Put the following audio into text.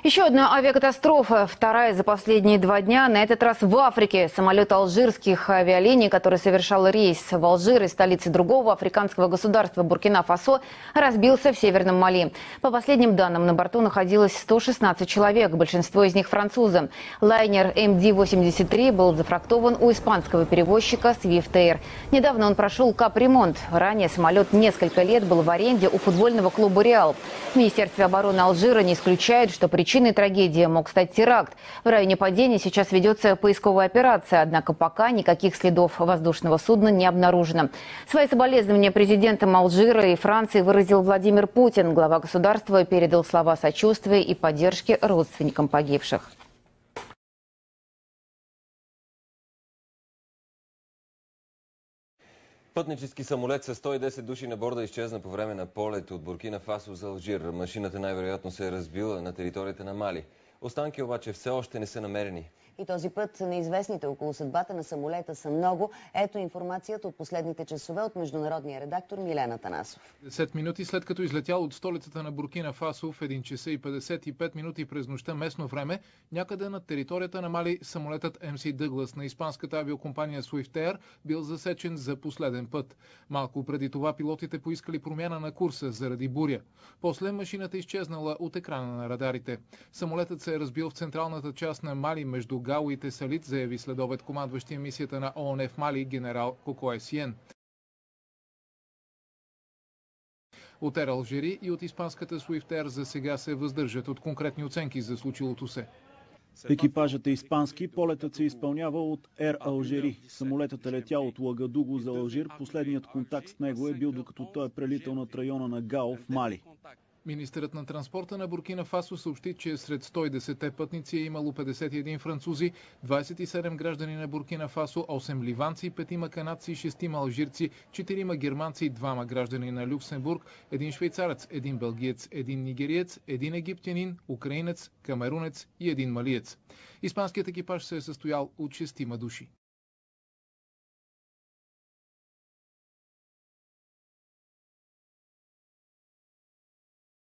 Еще одна авиакатастрофа, вторая за последние 2 дня, на этот раз в Африке. Самолет алжирских авиалиний, который совершал рейс в Алжир из столицы другого африканского государства Буркина-Фасо, разбился в Северном Мали. По последним данным, на борту находилось 116 человек, большинство из них французы. Лайнер МД-83 был зафрахтован у испанского перевозчика Swift Air. Недавно он прошел капремонт. Ранее самолет несколько лет был в аренде у футбольного клуба «Реал». В Министерстве обороны Алжира не исключает, что причиной трагедии мог стать теракт. В районе падения сейчас ведется поисковая операция, однако пока никаких следов воздушного судна не обнаружено. Свои соболезнования президентам Алжира и Франции выразил Владимир Путин. Глава государства передал слова сочувствия и поддержки родственникам погибших. Пътнически самолет с 110 души на борда изчезна по време на полет от Буркина Фасо за Алжир. Машината най-вероятно се е разбила на територията на Мали. Останки обаче все още не са намерени. И този път неизвестните около съдбата на самолета са много. Ето информацията от последните часове от международния редактор Милен Атанасов. 10 минути след като излетял от столицата на Буркина Фасо в 1 часа и 55 минути през нощта местно време, някъде над територията на Мали самолетът МС Дъглас на испанската авиокомпания Swift Air бил засечен за последен път. Малко преди това пилотите поискали промяна на курса заради буря. После машината изчезнала от екрана на радарите. Самолетът се е разбил в централната част на Мали между Гао и Тесалит, заяви следобед командващия мисията на ООН в Мали генерал Кокое Сиен. От Air Algérie и от испанската Swift Air за сега се въздържат от конкретни оценки за случилото се. Екипажът е испански, полетът се изпълнява от Air Algérie. Самолетът е летял от Лагадуго за Алжир. Последният контакт с него е бил докато той е прелитал над района на Гао в Мали. Министърът на транспорта на Буркина Фасо съобщи, че сред 110 пътници е имало 51 французи, 27 граждани на Буркина Фасо, 8 ливанци, 5 канадци, 6 алжирци, 4 германци, 2 граждани на Люксембург, 1 швейцарец, 1 белгиец, 1 нигериец, 1 египтянин, украинец, камерунец и 1 малиец. Испанският екипаж се е състоял от 6 души.